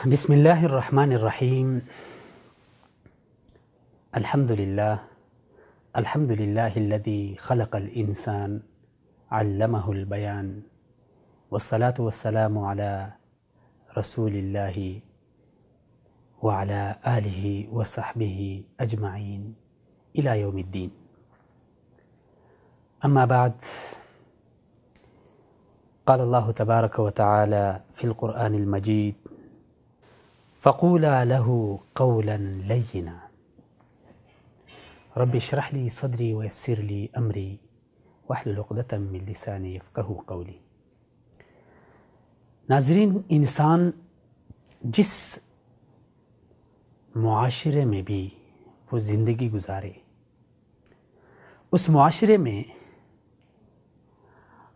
بسم اللہ الرحمن الرحیم الحمد للہ الذی خلق الانسان علمہ البیان والصلاة والسلام علی رسول اللہ وعلی آلہ وصحبہ اجمعین الی یوم الدین. اما بعد، قال اللہ تبارک و تعالی فی القرآن المجید فقولا له قولا لینا رب اشرح لی صدری ویسر لی امری واحلل عقدۃ من لسانی یفقہوا قولی. ناظرین، انسان جس معاشرے میں بھی وہ زندگی گزارے، اس معاشرے میں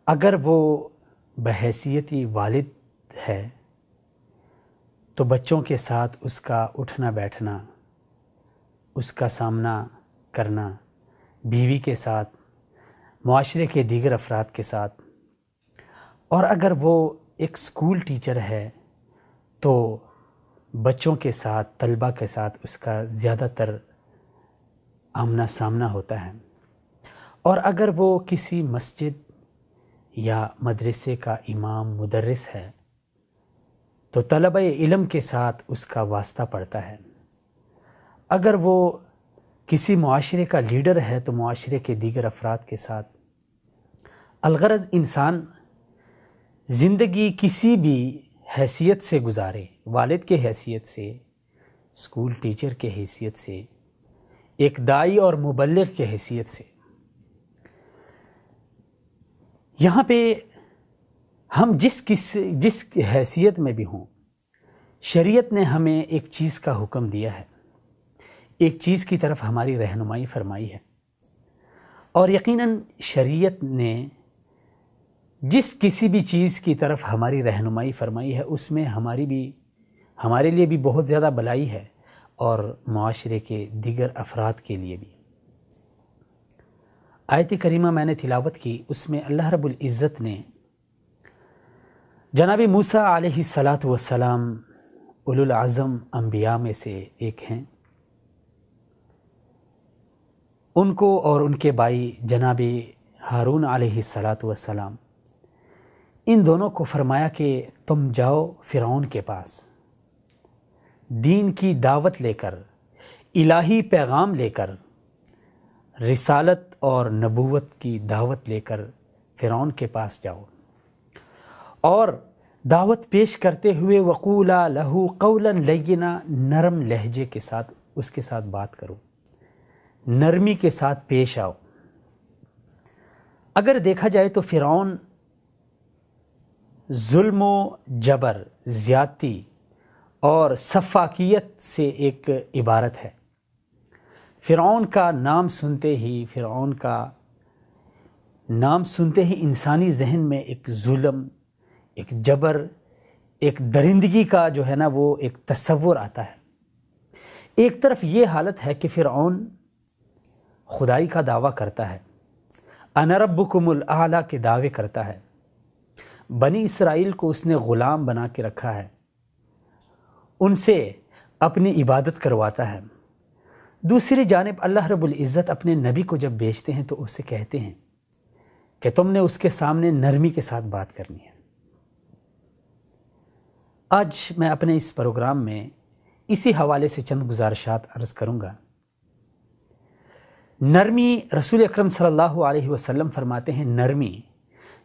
اگر وہ بحیثیتی والد ہے تو بچوں کے ساتھ اس کا اٹھنا بیٹھنا، اس کا سامنا کرنا، بیوی کے ساتھ، معاشرے کے دیگر افراد کے ساتھ، اور اگر وہ ایک اسکول ٹیچر ہے تو بچوں کے ساتھ، طلبہ کے ساتھ اس کا زیادہ تر آمنا سامنا ہوتا ہے. اور اگر وہ کسی مسجد یا مدرسے کا امام مدرس ہے تو طلبہ علم کے ساتھ اس کا واسطہ پڑتا ہے. اگر وہ کسی معاشرے کا لیڈر ہے تو معاشرے کے دیگر افراد کے ساتھ. الغرض انسان زندگی کسی بھی حیثیت سے گزارے، والد کے حیثیت سے، اسکول ٹیچر کے حیثیت سے، ایک داعی اور مبلغ کے حیثیت سے. یہاں پہ ہم جس حیثیت میں بھی ہوں، شریعت نے ہمیں ایک چیز کا حکم دیا ہے، ایک چیز کی طرف ہماری رہنمائی فرمائی ہے. اور یقیناً شریعت نے جس کسی بھی چیز کی طرف ہماری رہنمائی فرمائی ہے اس میں ہمارے لیے بھی بہت زیادہ بھلائی ہے اور معاشرے کے دیگر افراد کے لیے بھی. آیت کریمہ میں نے تلاوت کی، اس میں اللہ رب العزت نے جناب موسیٰ علیہ السلام اولو العزم انبیاء میں سے ایک ہیں، ان کو اور ان کے بھائی جناب ہارون علیہ السلام، ان دونوں کو فرمایا کہ تم جاؤ فرعون کے پاس، دین کی دعوت لے کر، الہی پیغام لے کر، رسالت اور نبوت کی دعوت لے کر فرعون کے پاس جاؤ، اور دعوت پیش کرتے ہوئے وقولا لہو قولا لینا، نرم لہجے کے ساتھ اس کے ساتھ بات کرو، نرمی کے ساتھ پیش آؤ. اگر دیکھا جائے تو فرعون ظلم و جبر، زیادتی اور سفاکیت سے ایک عبارت ہے. فرعون کا نام سنتے ہی انسانی ذہن میں ایک ظلم، ایک جبر، ایک درندگی کا جو ہے نا وہ ایک تصور آتا ہے. ایک طرف یہ حالت ہے کہ فرعون خدائی کا دعویٰ کرتا ہے، انا ربکم الاعلیٰ کے دعوے کرتا ہے، بنی اسرائیل کو اس نے غلام بنا کے رکھا ہے، ان سے اپنی عبادت کرواتا ہے. دوسری جانب اللہ رب العزت اپنے نبی کو جب بھیجتے ہیں تو اسے کہتے ہیں کہ تم نے اس کے سامنے نرمی کے ساتھ بات کرنی ہے. آج میں اپنے اس پروگرام میں اسی حوالے سے چند گزارشات عرض کروں گا. نرمی، رسول اکرم صلی اللہ علیہ وسلم فرماتے ہیں، نرمی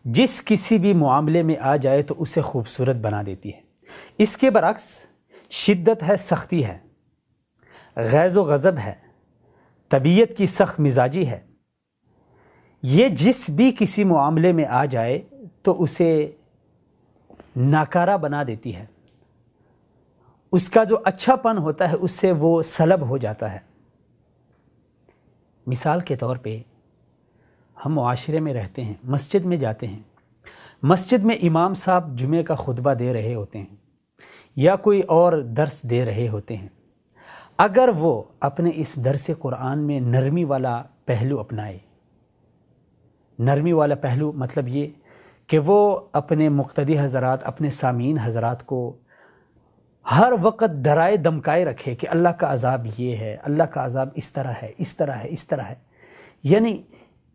جس کسی بھی معاملے میں آ جائے تو اسے خوبصورت بنا دیتی ہے. اس کے برعکس شدت ہے، سختی ہے، غیظ و غضب ہے، طبیعت کی سخت مزاجی ہے، یہ جس بھی کسی معاملے میں آ جائے تو اسے ناکارہ بنا دیتی ہے. اس کا جو اچھا پن ہوتا ہے اس سے وہ سلب ہو جاتا ہے. مثال کے طور پہ ہم معاشرے میں رہتے ہیں، مسجد میں جاتے ہیں، مسجد میں امام صاحب جمعے کا خطبہ دے رہے ہوتے ہیں یا کوئی اور درس دے رہے ہوتے ہیں. اگر وہ اپنے اس درس قرآن میں نرمی والا پہلو اپنائے، نرمی والا پہلو مطلب یہ کہ وہ اپنے مقتدی حضرات، اپنے سامعین حضرات کو ہر وقت ڈرائے دمکائے رکھے کہ اللہ کا عذاب یہ ہے، اللہ کا عذاب اس طرح ہے، اس طرح ہے، اس طرح ہے، یعنی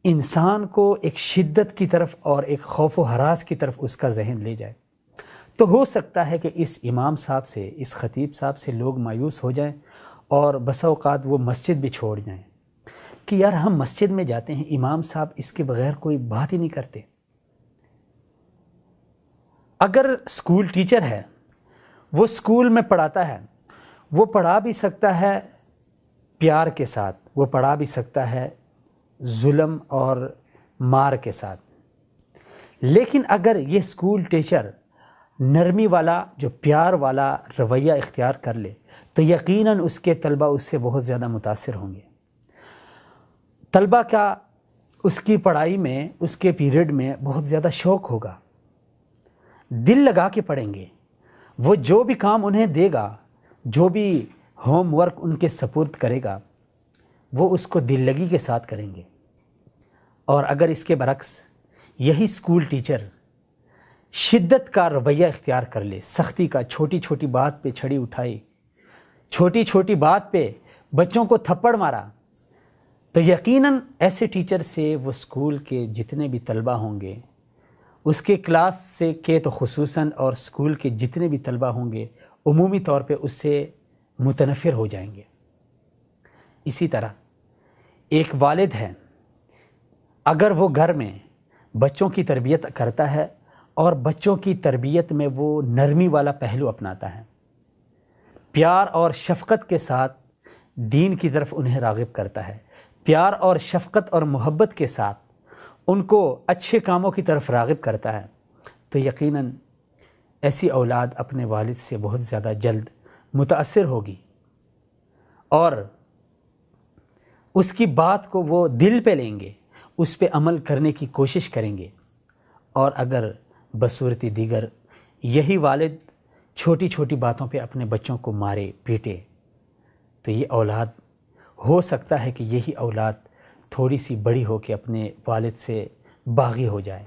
انسان کو ایک شدت کی طرف اور ایک خوف و ہراس کی طرف اس کا ذہن لے جائے، تو ہو سکتا ہے کہ اس امام صاحب سے، اس خطیب صاحب سے لوگ مایوس ہو جائیں اور بسا اوقات وہ مسجد بھی چھوڑ جائیں کہ یار ہم مسجد میں جاتے ہیں، امام صاحب اس کے بغیر کوئی بات ہی نہیں کرتے۔ اگر اسکول ٹیچر ہے، وہ اسکول میں پڑھاتا ہے، وہ پڑھا بھی سکتا ہے پیار کے ساتھ، وہ پڑھا بھی سکتا ہے ظلم اور مار کے ساتھ، لیکن اگر یہ اسکول ٹیچر نرمی والا، جو پیار والا رویہ اختیار کر لے تو یقیناً اس کے طلبہ اس سے بہت زیادہ متاثر ہوں گے۔ طلبہ کا اس کی پڑھائی میں، اس کے پیریڈ میں بہت زیادہ شوق ہوگا، دل لگا کے پڑھیں گے، وہ جو بھی کام انہیں دے گا، جو بھی ہوم ورک ان کے سپرد کرے گا، وہ اس کو دل لگی کے ساتھ کریں گے۔ اور اگر اس کے برعکس یہی اسکول ٹیچر شدت کا رویہ اختیار کر لے، سختی کا، چھوٹی چھوٹی بات پہ چھڑی اٹھائی، چھوٹی چھوٹی بات پہ بچوں کو تھپڑ مارا، تو یقیناً ایسے ٹیچر سے وہ اسکول کے جتنے بھی طلبہ ہوں گے، اس کے کلاس سے کے تو خصوصاً، اور اسکول کے جتنے بھی طلبہ ہوں گے عمومی طور پہ اس سے متنفر ہو جائیں گے۔ اسی طرح ایک والد ہے، اگر وہ گھر میں بچوں کی تربیت کرتا ہے اور بچوں کی تربیت میں وہ نرمی والا پہلو اپناتا ہے، پیار اور شفقت کے ساتھ دین کی طرف انہیں راغب کرتا ہے، پیار اور شفقت اور محبت کے ساتھ ان کو اچھے کاموں کی طرف راغب کرتا ہے، تو یقیناً ایسی اولاد اپنے والد سے بہت زیادہ جلد متاثر ہوگی اور اس کی بات کو وہ دل پہ لیں گے، اس پہ عمل کرنے کی کوشش کریں گے۔ اور اگر بصورت دیگر یہی والد چھوٹی چھوٹی باتوں پہ اپنے بچوں کو مارے پیٹے، تو یہ اولاد ہو سکتا ہے کہ یہی اولاد تھوڑی سی بڑی ہو کے اپنے والد سے باغی ہو جائے۔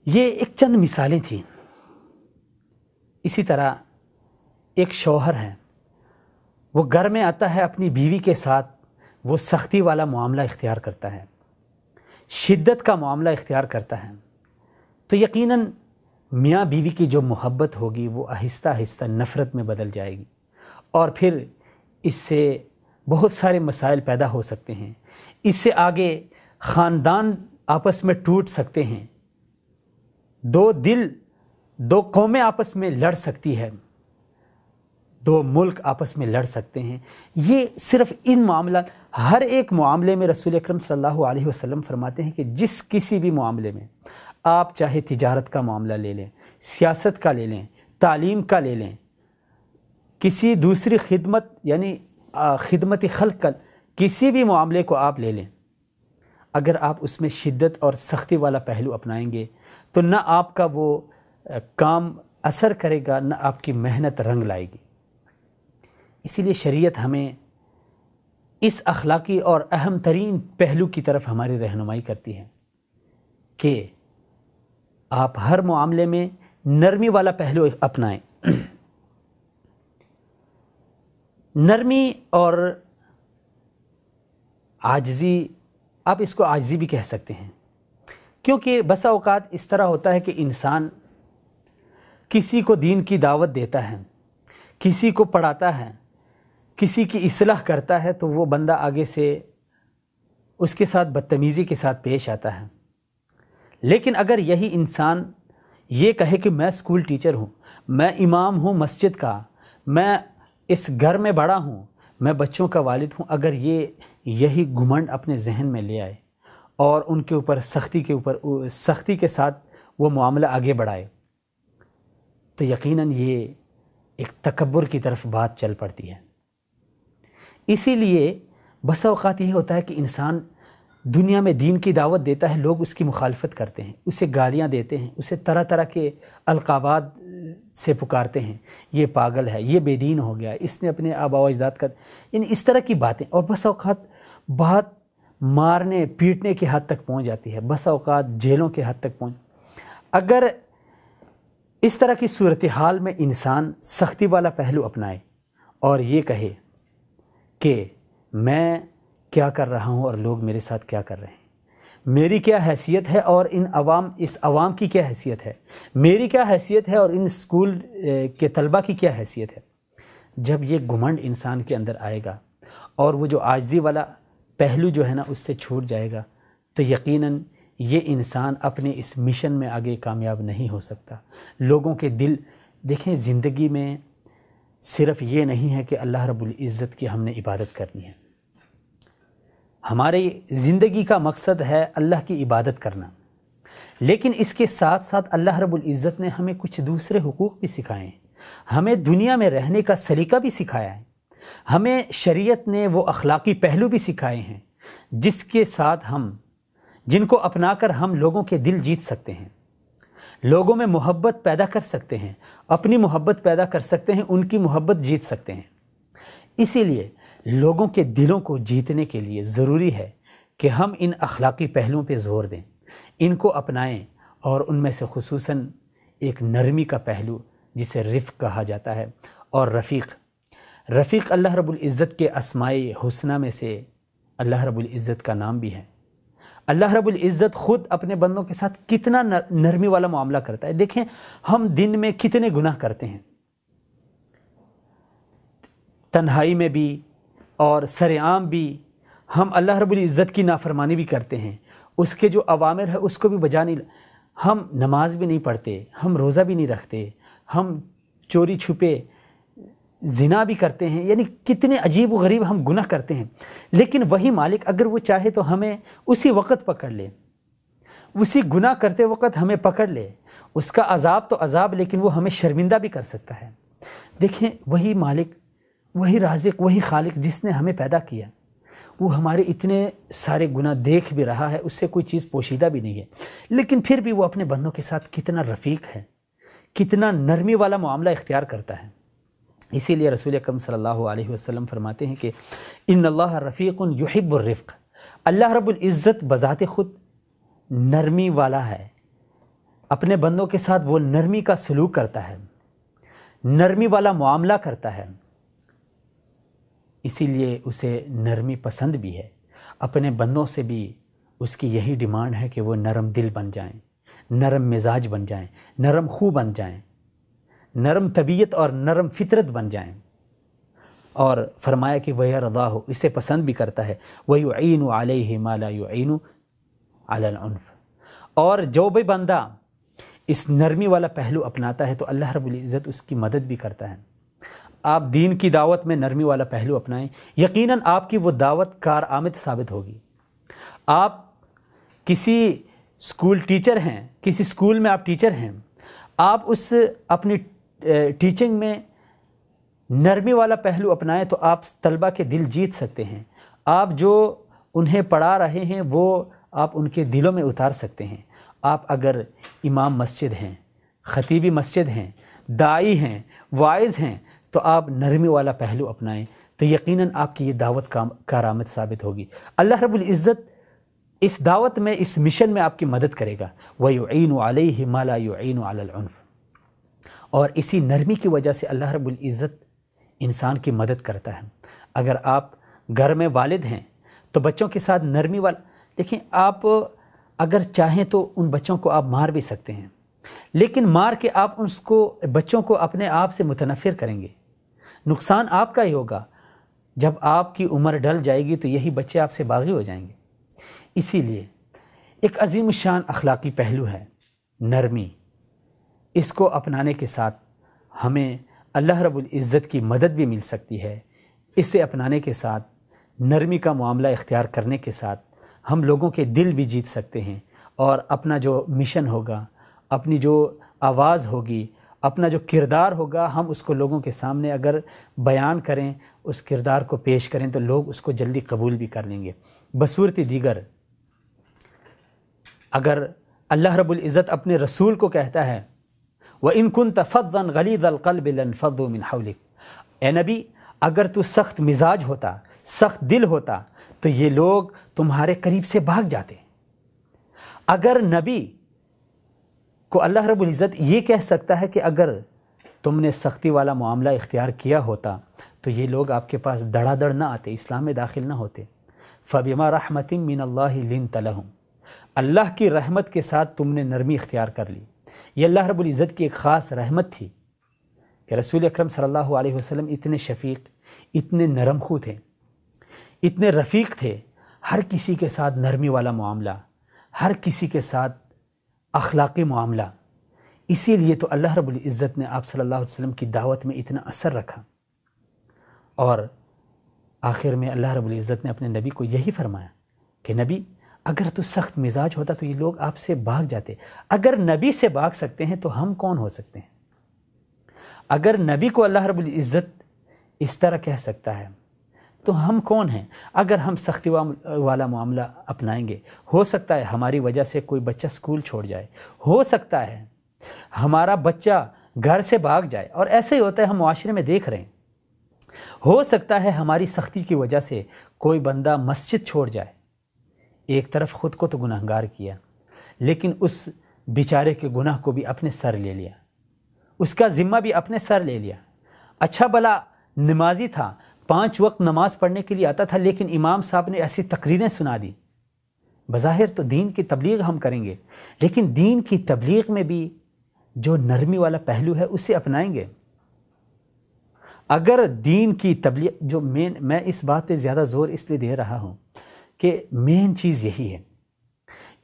یہ ایک چند مثالیں تھیں۔ اسی طرح ایک شوہر ہے، وہ گھر میں آتا ہے، اپنی بیوی کے ساتھ وہ سختی والا معاملہ اختیار کرتا ہے، شدت کا معاملہ اختیار کرتا ہے، تو یقیناً میاں بیوی کی جو محبت ہوگی وہ آہستہ آہستہ نفرت میں بدل جائے گی، اور پھر اس سے بہت سارے مسائل پیدا ہو سکتے ہیں۔ اس سے آگے خاندان آپس میں ٹوٹ سکتے ہیں، دو قومیں آپس میں لڑ سکتی ہے، دو ملک آپس میں لڑ سکتے ہیں۔ یہ صرف ان معاملات، ہر ایک معاملے میں رسول اکرم صلی اللہ علیہ وسلم فرماتے ہیں کہ جس کسی بھی معاملے میں آپ چاہے تجارت کا معاملہ لے لیں، سیاست کا لے لیں، تعلیم کا لے لیں، کسی دوسری خدمت یعنی خدمت خلق کا کسی بھی معاملے کو آپ لے لیں، اگر آپ اس میں شدت اور سختی والا پہلو اپنائیں گے تو نہ آپ کا وہ کام اثر کرے گا، نہ آپ کی محنت رنگ لائے گی۔ اسی لیے شریعت ہمیں اس اخلاقی اور اہم ترین پہلو کی طرف ہماری رہنمائی کرتی ہے کہ آپ ہر معاملے میں نرمی والا پہلو اپنائیں۔ نرمی اور عاجزی، آپ اس کو عاجزی بھی کہہ سکتے ہیں، کیونکہ بسا اوقات اس طرح ہوتا ہے کہ انسان کسی کو دین کی دعوت دیتا ہے، کسی کو پڑھاتا ہے، کسی کی اصلاح کرتا ہے، تو وہ بندہ آگے سے اس کے ساتھ بدتمیزی کے ساتھ پیش آتا ہے۔ لیکن اگر یہی انسان یہ کہے کہ میں اسکول ٹیچر ہوں، میں امام ہوں مسجد کا، میں اس گھر میں بڑا ہوں، میں بچوں کا والد ہوں، اگر یہی گھمنڈ اپنے ذہن میں لے آئے اور ان کے اوپر سختی کے ساتھ وہ معاملہ آگے بڑھائے، تو یقیناً یہ ایک تکبر کی طرف بات چل پڑتی ہے۔ اسی لیے بسا اوقات یہ ہوتا ہے کہ انسان دنیا میں دین کی دعوت دیتا ہے، لوگ اس کی مخالفت کرتے ہیں، اسے گالیاں دیتے ہیں، اسے طرح طرح کے القابات سے پکارتے ہیں، یہ پاگل ہے، یہ بے دین ہو گیا، اس نے اپنے آباء و اجداد کا، یعنی اس طرح کی باتیں، اور بسا اوقات بات مارنے پیٹنے کے حد تک پہنچ جاتی ہے، بسا اوقات جیلوں کے حد تک اگر اس طرح کی صورتحال میں انسان سختی والا پہلو اپنائے اور یہ کہے کہ میں کیا کر رہا ہوں اور لوگ میرے ساتھ کیا کر رہے ہیں، میری کیا حیثیت ہے اور اس عوام کی کیا حیثیت ہے، میری کیا حیثیت ہے اور ان اسکول کے طلبہ کی کیا حیثیت ہے۔ جب یہ گھمنڈ انسان کے اندر آئے گا اور وہ جو عاجزی والا پہلو جو ہے نا اس سے چھوٹ جائے گا، تو یقیناً یہ انسان اپنے اس مشن میں آگے کامیاب نہیں ہو سکتا۔ لوگوں کے دل دیکھیں، زندگی میں صرف یہ نہیں ہے کہ اللہ رب العزت کی ہم نے عبادت کرنی ہے، ہماری زندگی کا مقصد ہے اللہ کی عبادت کرنا، لیکن اس کے ساتھ ساتھ اللہ رب العزت نے ہمیں کچھ دوسرے حقوق بھی سکھائے ہیں، ہمیں دنیا میں رہنے کا سلیقہ بھی سکھایا ہے، ہمیں شریعت نے وہ اخلاقی پہلو بھی سکھائے ہیں جس کے ساتھ جن کو اپنا کر ہم لوگوں کے دل جیت سکتے ہیں، لوگوں میں محبت پیدا کر سکتے ہیں، اپنی محبت پیدا کر سکتے ہیں، ان کی محبت جیت سکتے ہیں۔ اسی لیے لوگوں کے دلوں کو جیتنے کے لیے ضروری ہے کہ ہم ان اخلاقی پہلوؤں پہ زور دیں، ان کو اپنائیں، اور ان میں سے خصوصاً ایک نرمی کا پہلو جسے رفق کہا جاتا ہے، اور رفیق اللہ رب العزت کے اسماء حسنہ میں سے اللہ رب العزت کا نام بھی ہے۔ اللہ رب العزت خود اپنے بندوں کے ساتھ کتنا نرمی والا معاملہ کرتا ہے۔ دیکھیں ہم دن میں کتنے گناہ کرتے ہیں، تنہائی میں بھی اور سرعام بھی ہم اللہ رب العزت کی نافرمانی بھی کرتے ہیں، اس کے جو اوامر ہے اس کو بھی بجا نہیں، ہم نماز بھی نہیں پڑھتے، ہم روزہ بھی نہیں رکھتے، ہم چوری چھپے زنا بھی کرتے ہیں، یعنی کتنے عجیب و غریب ہم گناہ کرتے ہیں، لیکن وہی مالک اگر وہ چاہے تو ہمیں اسی وقت پکڑ لے، اسی گناہ کرتے وقت ہمیں پکڑ لے، اس کا عذاب تو عذاب، لیکن وہ ہمیں شرمندہ بھی کر سکتا ہے۔ دیکھیں وہی مالک، وہی رازق، وہی خالق جس نے ہمیں پیدا کیا، وہ ہمارے اتنے سارے گناہ دیکھ بھی رہا ہے، اس سے کوئی چیز پوشیدہ بھی نہیں ہے، لیکن پھر بھی وہ اپنے بندوں کے ساتھ کتنا رفیق ہے، کتنا نرمی والا معاملہ اختیار کرتا ہے۔ اسی لیے رسول اکرم صلی اللہ علیہ وسلم فرماتے ہیں کہ ان اللہ رفیق یحب الرفق، اللہ رب العزت بذات خود نرمی والا ہے، اپنے بندوں کے ساتھ وہ نرمی کا سلوک کرتا ہے، نرمی والا معاملہ کرتا ہے، اسی لیے اسے نرمی پسند بھی ہے۔ اپنے بندوں سے بھی اس کی یہی ڈیمانڈ ہے کہ وہ نرم دل بن جائیں، نرم مزاج بن جائیں، نرم خو بن جائیں، نرم طبیعت اور نرم فطرت بن جائیں، اور فرمایا کہ وَيَرْضَاهُ، اسے پسند بھی کرتا ہے، وَيُعِينُ عَلَيْهِ مَا لَا يُعِينُ عَلَى الْعُنْفِ، اور جو بھی بندہ اس نرمی والا پہلو اپناتا ہے تو اللہ رب العزت اس کی مدد بھی کرتا ہے۔ آپ دین کی دعوت میں نرمی والا پہلو اپنائیں، یقیناً آپ کی وہ دعوت کارآمد ثابت ہوگی۔ آپ کسی اسکول ٹیچر ہیں، کسی اسکول میں آپ ٹیچر ہیں، آپ اس اپنی ٹیچنگ میں نرمی والا پہلو اپنائیں تو آپ طلبہ کے دل جیت سکتے ہیں، آپ جو انہیں پڑھا رہے ہیں وہ آپ ان کے دلوں میں اتار سکتے ہیں۔ آپ اگر امام مسجد ہیں، خطیبی مسجد ہیں، داعی ہیں، واعظ ہیں، تو آپ نرمی والا پہلو اپنائیں تو یقیناً آپ کی یہ دعوت کارآمد ثابت ہوگی۔ اللہ رب العزت اس دعوت میں، اس مشن میں آپ کی مدد کرے گا۔ وَيُعِينُ عَلَيْهِ مَا لَا يُعِينُ عَلَى الْعُنْفِ، اور اسی نرمی کی وجہ سے اللہ رب العزت انسان کی مدد کرتا ہے۔ اگر آپ گھر میں والد ہیں تو بچوں کے ساتھ نرمی والا، دیکھیں آپ اگر چاہیں تو ان بچوں کو آپ مار بھی سکتے ہیں، لیکن مار کے آپ بچوں کو اپنے آپ سے متنفر کریں گے، نقصان آپ کا ہی ہوگا۔ جب آپ کی عمر ڈل جائے گی تو یہی بچے آپ سے باغی ہو جائیں گے۔ اسی لیے ایک عظیم الشان اخلاقی پہلو ہے نرمی، اس کو اپنانے کے ساتھ ہمیں اللہ رب العزت کی مدد بھی مل سکتی ہے۔ اسے اپنانے کے ساتھ، نرمی کا معاملہ اختیار کرنے کے ساتھ ہم لوگوں کے دل بھی جیت سکتے ہیں، اور اپنا جو مشن ہوگا، اپنی جو آواز ہوگی، اپنا جو کردار ہوگا، ہم اس کو لوگوں کے سامنے اگر بیان کریں، اس کردار کو پیش کریں تو لوگ اس کو جلدی قبول بھی کر لیں گے۔ بصورت دیگر اگر اللہ رب العزت اپنے رسول کو کہتا ہے وَإِن كُنْتَ فَظًّا غَلِيظَ الْقَلْبِ لَانفَضُّوا مِنْ حَوْلِكَ، اے نبی اگر تو سخت مزاج ہوتا، سخت دل ہوتا تو یہ لوگ تمہارے قریب سے بھاگ جاتے۔ اگر نبی کو اللہ رب العزت یہ کہہ سکتا ہے کہ اگر تم نے سختی والا معاملہ اختیار کیا ہوتا تو یہ لوگ آپ کے پاس دڑا دڑ نہ آتے، اسلام میں داخل نہ ہوتے۔ فَبِمَا رَحْمَةٍ مِّنَ اللَّهِ لِنْتَ لَهُمْ، اللہ کی رحمت کے ساتھ تم نے نرمی اختیار کر لی۔ یہ اللہ رب العزت کی ایک خاص رحمت تھی کہ رسول اکرم صلی اللہ علیہ وسلم اتنے شفیق، اتنے نرم خو تھے، اتنے رفیق تھے، ہر کسی کے ساتھ نرمی والا معاملہ، ہر کسی کے ساتھ اخلاقی معاملہ۔ اسی لیے تو اللہ رب العزت نے آپ صلی اللہ علیہ وسلم کی دعوت میں اتنا اثر رکھا، اور آخر میں اللہ رب العزت نے اپنے نبی کو یہی فرمایا کہ نبی اگر تو سخت مزاج ہوتا تو یہ لوگ آپ سے بھاگ جاتے۔ اگر نبی سے بھاگ سکتے ہیں تو ہم کون ہو سکتے ہیں؟ اگر نبی کو اللہ رب العزت اس طرح کہہ سکتا ہے تو ہم کون ہیں؟ اگر ہم سختی والا معاملہ اپنائیں گے، ہو سکتا ہے ہماری وجہ سے کوئی بچہ سکول چھوڑ جائے، ہو سکتا ہے ہمارا بچہ گھر سے بھاگ جائے، اور ایسے ہی ہوتا ہے، ہم معاشرے میں دیکھ رہے ہیں۔ ہو سکتا ہے ہماری سختی کی وجہ سے کوئی بندہ مسجد چھوڑ جائے۔ ایک طرف خود کو تو گناہگار کیا، لیکن اس بیچارے کے گناہ کو بھی اپنے سر لے لیا، اس کا ذمہ بھی اپنے سر لے لیا۔ اچھا بلا نمازی تھا، 5 وقت نماز پڑھنے کے لیے آتا تھا، لیکن امام صاحب نے ایسی تقریریں سنا دی۔ بظاہر تو دین کی تبلیغ ہم کریں گے، لیکن دین کی تبلیغ میں بھی جو نرمی والا پہلو ہے اسے اپنائیں گے۔ اگر دین کی تبلیغ جو میں اس بات پہ زیادہ زور اس لیے دے رہا ہوں کہ مین چیز یہی ہے،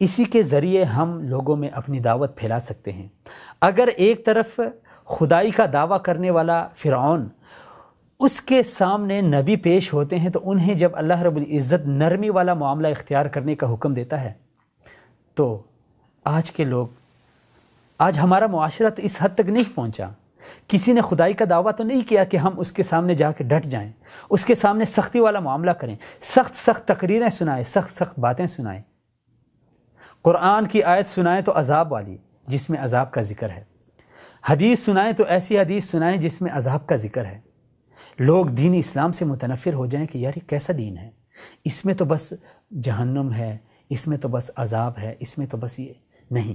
اسی کے ذریعے ہم لوگوں میں اپنی دعوت پھیلا سکتے ہیں۔ اگر ایک طرف خدائی کا دعویٰ کرنے والا فرعون، اس کے سامنے نبی پیش ہوتے ہیں تو انہیں جب اللہ رب العزت نرمی والا معاملہ اختیار کرنے کا حکم دیتا ہے تو آج کے لوگ، آج ہمارا معاشرہ تو اس حد تک نہیں پہنچا۔ کسی نے خدائی کا دعویٰ تو نہیں کیا کہ ہم اس کے سامنے جا کے ڈٹ جائیں، اس کے سامنے سختی والا معاملہ کریں، سخت سخت تقریریں سنائیں، سخت سخت باتیں سنائیں، قرآن کی آیت سنائیں تو عذاب والی جس میں عذاب کا ذکر ہے، حدیث سنائیں تو ایسی حدیث سنائیں جس میں عذاب کا ذکر ہے۔ لوگ دین اسلام سے متنفر ہو جائیں کہ یار یہ کیسا دین ہے، اس میں تو بس جہنم ہے، اس میں تو بس عذاب ہے، اس میں تو بس یہ نہیں۔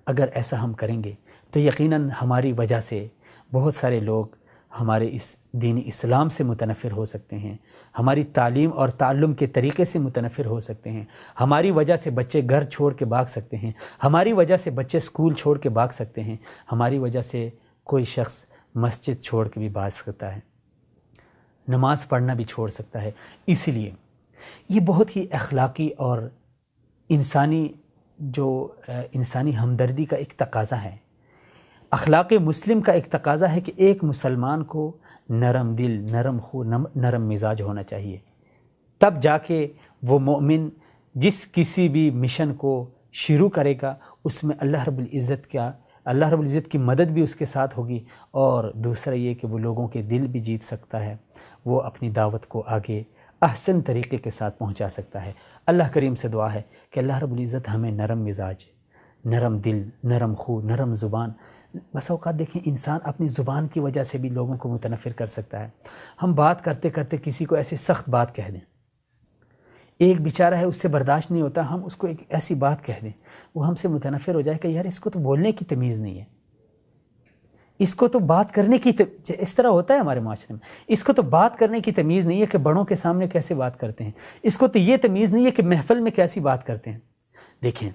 اگر ایسا ہم کریں گے تو یقیناً ہماری وجہ سے بہت سارے لوگ ہمارے اس دین اسلام سے متنفر ہو سکتے ہیں، ہماری تعلیم اور تعلم کے طریقے سے متنفر ہو سکتے ہیں، ہماری وجہ سے بچے گھر چھوڑ کے بھاگ سکتے ہیں، ہماری وجہ سے بچے سکول چھوڑ کے بھاگ سکتے ہیں، ہماری وجہ سے کوئی شخص مسجد چھوڑ کے بھی بھاگ سکتا ہے، نماز پڑھنا بھی چھوڑ سکتا ہے۔ اسی لیے یہ بہت ہی اخلاقی اور انسانی ہمدردی کا ایک تقاضا ہے، اخلاق مسلم کا ایک تقاضا ہے کہ ایک مسلمان کو نرم دل، نرم خو، نرم مزاج ہونا چاہیے، تب جا کے وہ مومن جس کسی بھی مشن کو شروع کرے گا اس میں اللہ رب العزت کی مدد بھی اس کے ساتھ ہوگی، اور دوسرا یہ کہ وہ لوگوں کے دل بھی جیت سکتا ہے، وہ اپنی دعوت کو آگے احسن طریقے کے ساتھ پہنچا سکتا ہے۔ اللہ کریم سے دعا ہے کہ اللہ رب العزت ہمیں نرم مزاج، نرم دل، نرم خو، نرم زبان۔ بس اوقات دیکھیں انسان اپنی زبان کی وجہ سے بھی لوگوں کو متنفر کر سکتا ہے۔ ہم بات کرتے کرتے کسی کو ایسی سخت بات کہہ دیں، ایک بیچارہ ہے اس سے برداشت نہیں ہوتا، ہم اس کو ایک ایسی بات کہہ دیں، وہ ہم سے متنفر ہو جائے کہ یار اس کو تو بولنے کی تمیز نہیں ہے، اس کو تو بات کرنے کی اس طرح ہوتا ہے ہمارے معاشرے میں، اس کو تو بات کرنے کی تمیز نہیں ہے کہ بڑوں کے سامنے کیسے بات کرتے ہیں، اس کو تو یہ تمیز نہیں ہے کہ محفل میں کیسی بات کرتے ہیں۔ دیکھیں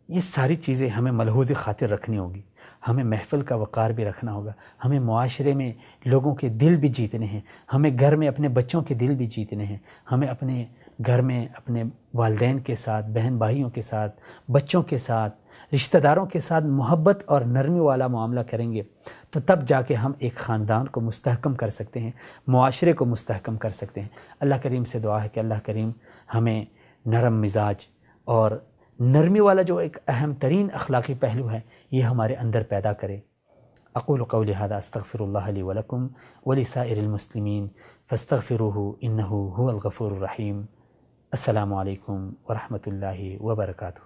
یہ ساری چیزیں ہمیں ملحوظ خاطر رکھنی ہوگی، ہمیں محفل کا وقار بھی رکھنا ہوگا، ہمیں معاشرے میں لوگوں کے دل بھی جیتنے ہیں، ہمیں گھر میں اپنے بچوں کے دل بھی جیتنے ہیں، ہمیں اپنے گھر میں اپنے والدین کے ساتھ، بہن بھائیوں کے ساتھ، بچوں کے ساتھ، رشتہ داروں کے ساتھ محبت اور نرمی والا معاملہ کریں گے تو تب جا کے ہم ایک خاندان کو مستحکم کر سکتے ہیں، معاشرے کو مستحکم کر سکتے ہیں۔ اللہ کریم سے دعا ہے کہ اللہ کریم ہمیں نرم مزاج اور نرمی والا جو ایک اہم ترین اخلاقی پہلو ہے یہ ہمارے اندر پیدا کرے۔ اقول قولی ھذا استغفر اللہ لی ولکم ولسائر المسلمین فاستغفروہ انہ ھو الغفور الرحیم۔ السلام علیکم ورحمۃ اللہ وبرکاتہ۔